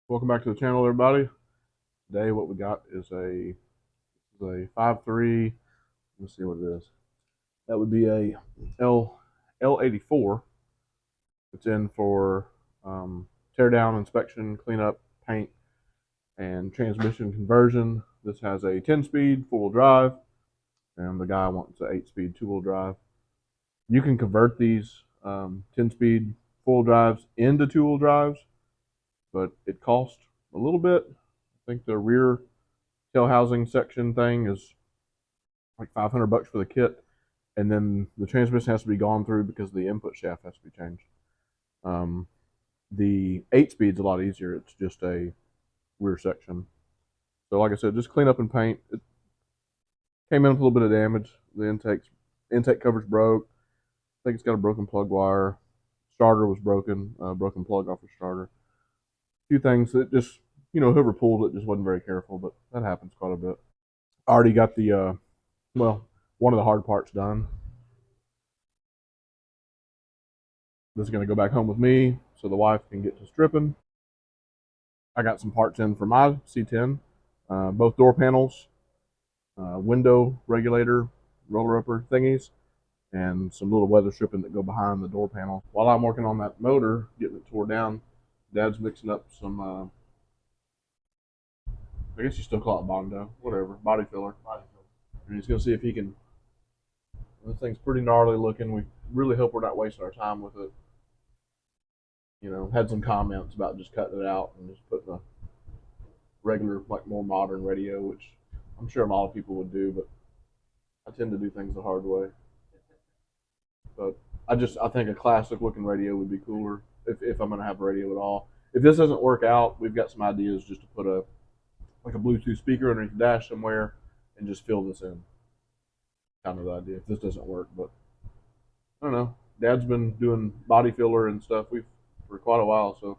Welcome back to the channel, everybody. Today, what we got is a 5.3. Let's see what it is. That would be a L84. It's in for tear down, inspection, cleanup, paint, and transmission conversion. This has a 10-speed four-wheel drive, and the guy wants an 8-speed two-wheel drive. You can convert these 10-speed four-wheel drives into two-wheel drives, but it costs a little bit. I think the rear tail housing section thing is like $500 for the kit, and then the transmission has to be gone through because the input shaft has to be changed. Um, the 8-speed's a lot easier. It's just a rear section. So, like I said, just clean up and paint. It came in with a little bit of damage. The intake cover's broke. I think it's got a broken plug wire. Starter was broken. Broken plug off the starter. A few things that just whoever pulled it just wasn't very careful, but that happens quite a bit. I already got the one of the hard parts done. This is going to go back home with me so the wife can get to stripping. I got some parts in for my C10, both door panels, window regulator, roller upper thingies, and some little weather stripping that go behind the door panel. While I'm working on that motor, getting it tore down, Dad's mixing up some, I guess you still call it Bondo, whatever, body filler. And he's going to see if he can. This thing's pretty gnarly looking. We really hope we're not wasting our time with it. Had some comments about just cutting it out and just putting a regular, like more modern radio, which I'm sure a lot of people would do, but I tend to do things the hard way. But I think a classic looking radio would be cooler if I'm gonna have a radio at all. If this doesn't work out, we've got some ideas just to put a Bluetooth speaker underneath the dash somewhere and just fill this in. Kind of the idea. If this doesn't work, but I don't know. Dad's been doing body filler and stuff for quite a while, so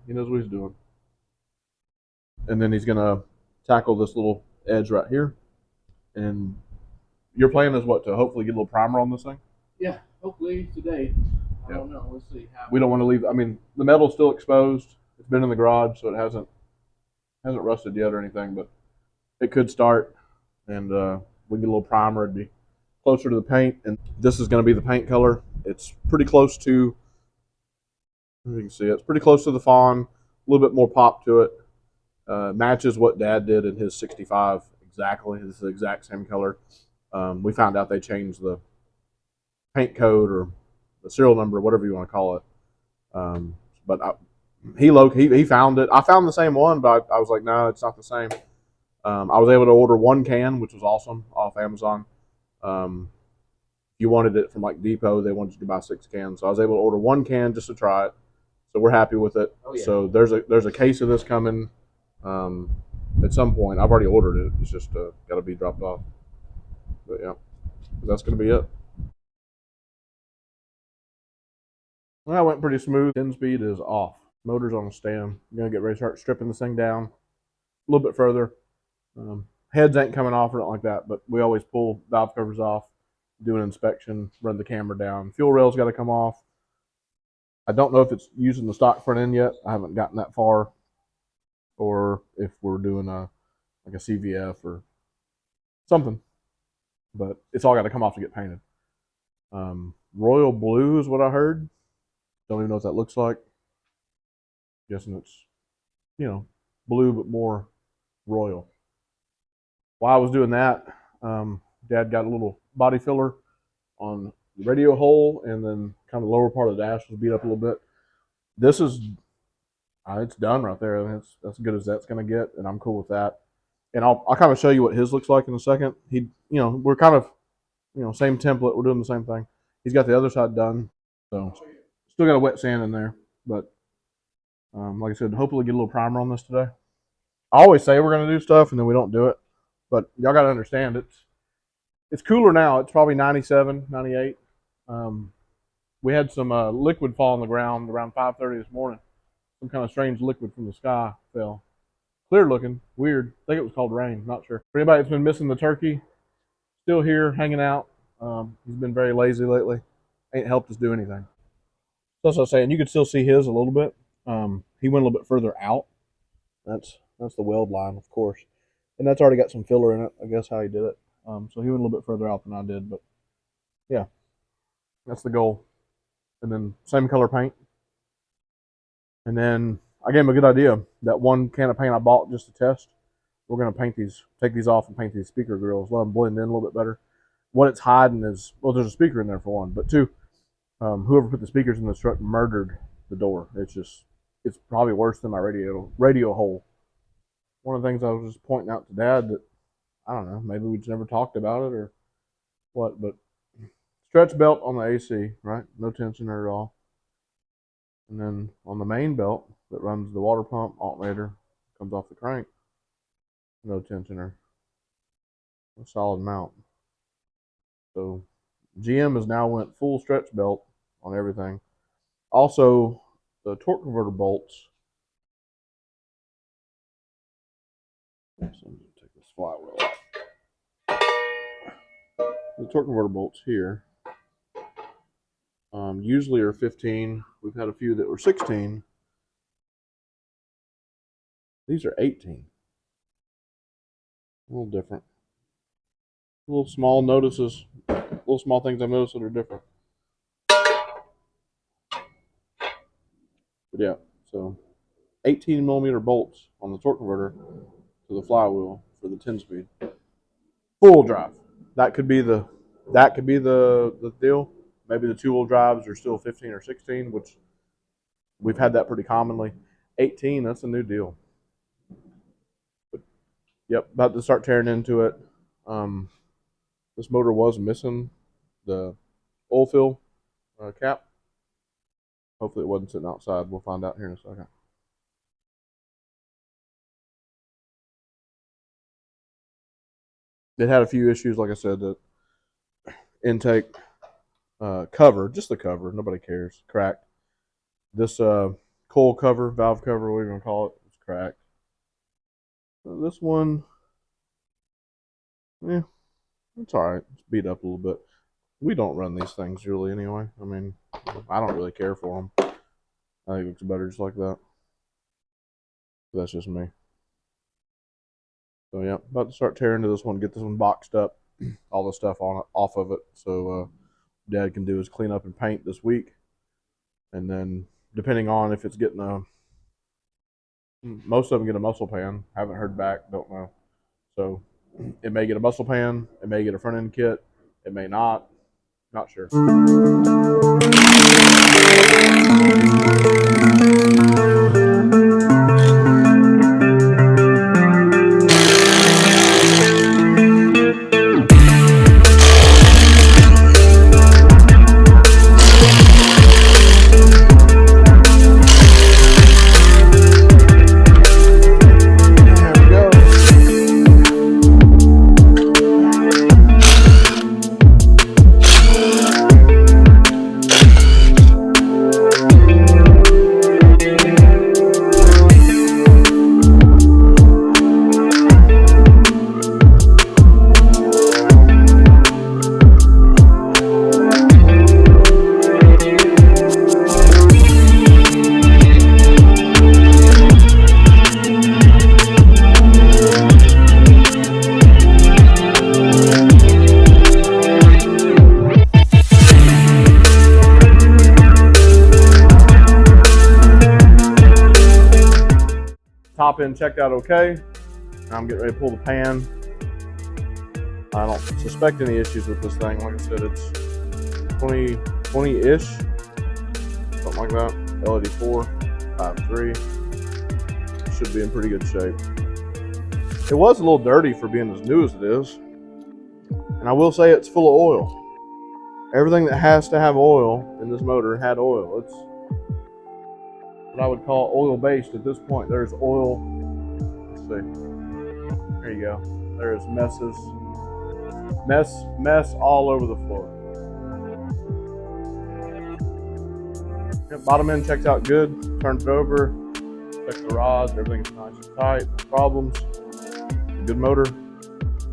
he knows what he's doing. And then he's gonna tackle this little edge right here. And your plan is what, to hopefully get a little primer on this thing? Yeah, hopefully today. I don't know. We'll see. We don't want to leave. I mean, the metal's still exposed. It's been in the garage, so it hasn't rusted yet or anything. But it could start, and we get a little primer. It'd be closer to the paint, and this is going to be the paint color. It's pretty close to. You can see it's pretty close to the fawn. A little bit more pop to it. Matches what Dad did in his 65 exactly. It's the exact same color. We found out they changed the paint code or the serial number, whatever you want to call it. But he found it. I found the same one, but I was like, no, it's not the same. I was able to order one can, which was awesome, off Amazon. If you wanted it from like Depot, they wanted you to buy 6 cans. So I was able to order one can just to try it. So we're happy with it. Oh, yeah. So there's a case of this coming at some point. I've already ordered it. It's just got to be dropped off. But yeah, that's going to be it. Well, that went pretty smooth. 10 speed is off. Motor's on a stand. I'm going to get ready to start stripping this thing down a little bit further. Heads ain't coming off or nothing like that, but we always pull valve covers off, do an inspection, run the camera down. Fuel rail's got to come off. I don't know if it's using the stock front end yet. I haven't gotten that far. Or if we're doing a CVF or something. But it's all got to come off to get painted. Royal blue is what I heard. Don't even know what that looks like. Guessing it's, blue but more royal. While I was doing that, Dad got a little body filler on the radio hole, and then kind of the lower part of the dash was beat up a little bit. This is, it's done right there. That's as good as that's going to get, and I'm cool with that. And I'll kind of show you what his looks like in a second. We're kind of, same template. We're doing the same thing. He's got the other side done, so still got a wet sand in there. But like I said, hopefully get a little primer on this today. I always say we're going to do stuff, and then we don't do it. But y'all got to understand, it's cooler now. It's probably 97, 98. We had some liquid fall on the ground around 5:30 this morning. Some kind of strange liquid from the sky fell. Clear looking, weird. I think it was called rain, not sure. For anybody that's been missing the turkey, still here, hanging out. He's been very lazy lately. Ain't helped us do anything. So as I was saying, you could still see his a little bit. he went a little bit further out. That's the weld line, of course, and that's already got some filler in it. I guess how he did it. So he went a little bit further out than I did, but yeah, that's the goal. And then same color paint. And then I gave him a good idea. That one can of paint I bought just to test, we're gonna paint these, take these off and paint these speaker grills, let them blend in a little bit better. What it's hiding is, well, there's a speaker in there for one, but two, whoever put the speakers in this truck murdered the door. It's probably worse than my radio hole. One of the things I was just pointing out to Dad that I don't know, maybe we just never talked about it or what, but stretch belt on the AC, right? No tensioner at all. And then on the main belt that runs the water pump, alternator, comes off the crank, no tensioner. A solid mount. So GM has now went full stretch belt on everything. Also, the torque converter bolts. So I'm going to take this flywheel out. The torque converter bolts here usually are 15. We've had a few that were 16. These are 18. A little different. Little small notices, little small things I've noticed that are different. But yeah, so 18 millimeter bolts on the torque converter to the flywheel for the 10-speed. Full drive. That could be the deal. Maybe the two-wheel drives are still 15 or 16, which we've had that pretty commonly. 18, that's a new deal. But, yep, about to start tearing into it. This motor was missing the oil fill cap. Hopefully it wasn't sitting outside. We'll find out here in a second. It had a few issues, like I said, the intake cover, just the cover, nobody cares, cracked. This coil cover, valve cover, whatever you want to call it, it's cracked. This one, yeah, it's all right. It's beat up a little bit. We don't run these things really anyway. I mean, I don't really care for them. I think it looks better just like that. But that's just me. So yeah, about to start tearing into this one, get this one boxed up, all the stuff on it, off of it, so Dad can do his cleanup and paint this week. And then depending on if it's getting most of them get a muscle pan. Haven't heard back, don't know. So it may get a muscle pan, it may get a front end kit, it may not. Not sure. Top end checked out okay. I'm getting ready to pull the pan. I don't suspect any issues with this thing. Like I said, it's 20-ish, something like that. LED 4, 5.3. Should be in pretty good shape. It was a little dirty for being as new as it is. And I will say it's full of oil. Everything that has to have oil in this motor had oil. It's what I would call oil-based at this point. There's oil. Let's see. There you go. There's mess all over the floor. Yep, bottom end checks out good. Turned it over. Checked the rods. Everything's nice and tight. No problems. Good motor.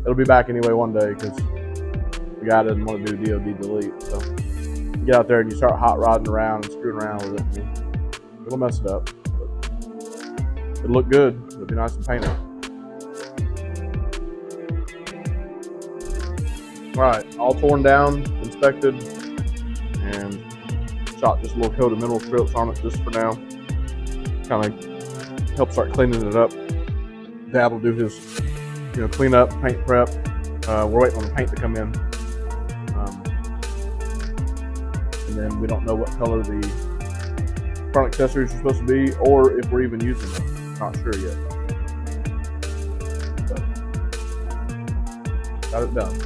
It'll be back anyway one day because the guy doesn't want to do DOD delete. So you get out there and you start hot rodding around and screwing around with it. It'll mess it up. But It looked good. It'd be nice to paint it. All right, all torn down, inspected, and shot just a little coat of mineral strips on it just for now. Kind of help start cleaning it up. Dad will do his, clean up, paint prep. We're waiting on the paint to come in, and then we don't know what color the front accessories are supposed to be, or if we're even using them. Not sure yet. But got it done.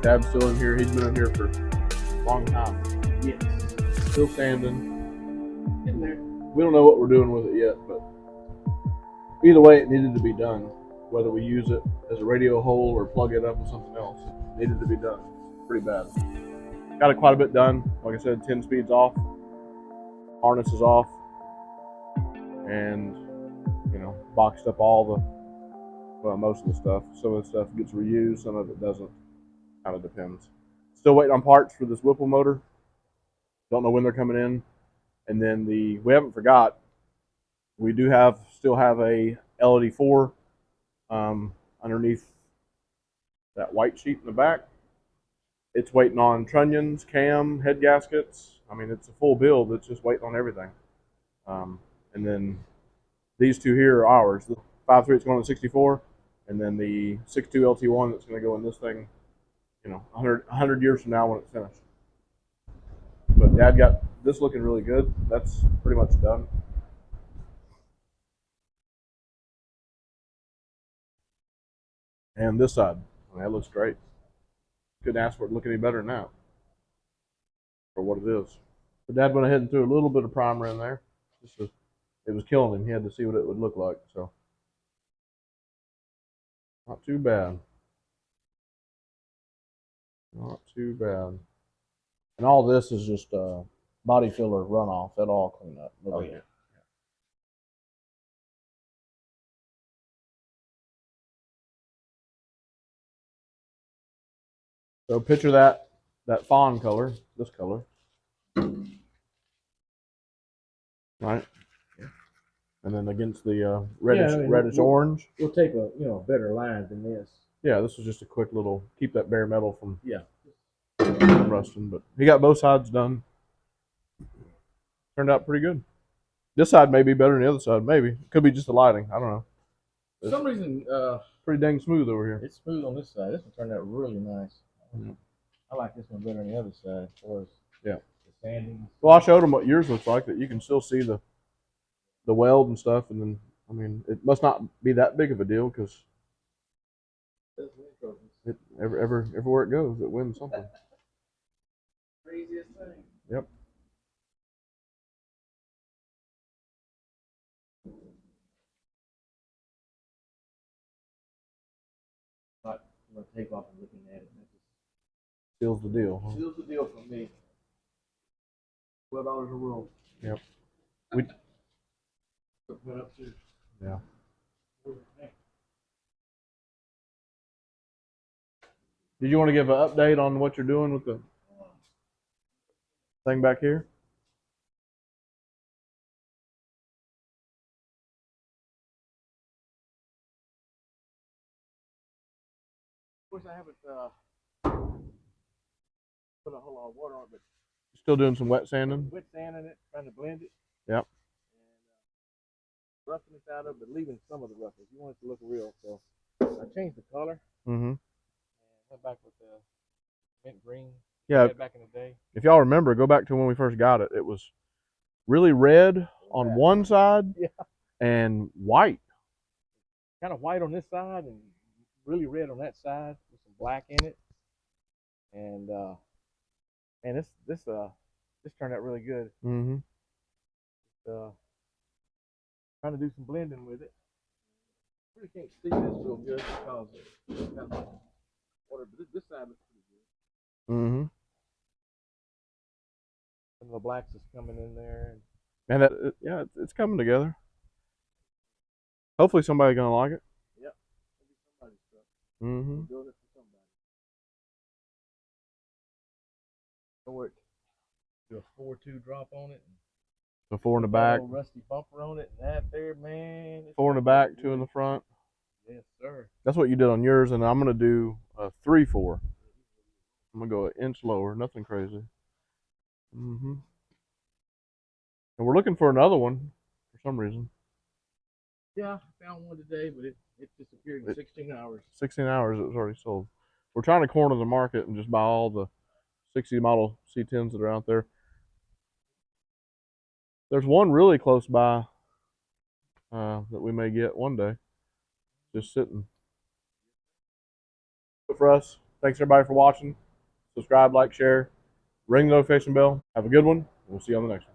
Dad's still in here. He's been in here for a long time. Yes. Still sanding. In there. We don't know what we're doing with it yet, but either way, it needed to be done. Whether we use it as a radio hole or plug it up with something else, it needed to be done. Pretty bad. Got it quite a bit done. Like I said, 10 speeds off, harness is off, and boxed up most of the stuff. Some of the stuff gets reused, some of it doesn't. Kind of depends. Still waiting on parts for this Whipple motor. Don't know when they're coming in. And then we haven't forgot. We do still have a LED4 underneath that white sheet in the back. It's waiting on trunnions, cam, head gaskets. I mean, it's a full build. It's just waiting on everything. And then these two here are ours. The 5.3 is going to 64, and then the 6.2 LT1 that's going to go in this thing, 100 years from now when it's finished. But Dad got this looking really good. That's pretty much done. And this side, that looks great. Couldn't ask for it to look any better than that for what it is. But Dad went ahead and threw a little bit of primer in there. It was killing him. He had to see what it would look like. So not too bad. Not too bad. And all this is just body filler runoff. That'll all clean up. Oh yeah. So picture that fawn color, this color, right? Yeah. And then against the reddish orange. We'll take a better line than this. Yeah, this was just a quick little keep that bare metal from rusting. But he got both sides done. Turned out pretty good. This side may be better than the other side. Maybe could be just the lighting. I don't know. For some reason, pretty dang smooth over here. it's smooth on this side. This one turned out really nice. Yeah. I like this one better than the other side as far as the sanding. Well, I showed him what yours looks like. That you can still see the weld and stuff. And then, I mean, it must not be that big of a deal because everywhere it goes, it wins something. Craziest thing. Yep. I'm gonna take off and looking at it. Seals the deal. Huh? Seals the deal for me. $12 a roll. Yep. We went up to. Yeah. Did you want to give an update on what you're doing with the thing back here? Of course, I haven't put a whole lot of water on it, but Still doing some wet sanding? wet sanding it, trying to blend it. Yep. And roughness out of it, but leaving some of the roughness. You want it to look real, so I changed the color. Mm-hmm. And went back with the mint green. Yeah. Back in the day. If y'all remember, go back to when we first got it. It was really red on one side and white. Kind of white on this side and really red on that side with some black in it. And this turned out really good. Mm-hmm. Trying to do some blending with it. Really can't see this real good because it's kind of water, but this side looks pretty good. Mm-hmm. Some of the blacks is coming in there. And it's coming together. Hopefully somebody's gonna like it. Yep. Maybe somebody's stuff. Mm-hmm. Build it for somebody. Or do a 4-2 drop on it. So 4 in the That back, old rusty bumper on it, and that there, man. 4 in the back, 2 in the front. Yes, sir. That's what you did on yours, and I'm gonna do a 3/4. I'm gonna go an inch lower, nothing crazy. And we're looking for another one for some reason. Yeah, I found one today, but it disappeared in 16 hours. 16 hours, it was already sold. We're trying to corner the market and just buy all the 60 model C10s that are out there. There's one really close by that we may get one day, just sitting. But for us, thanks everybody for watching. Subscribe, like, share, ring the notification bell. Have a good one. We'll see you on the next one.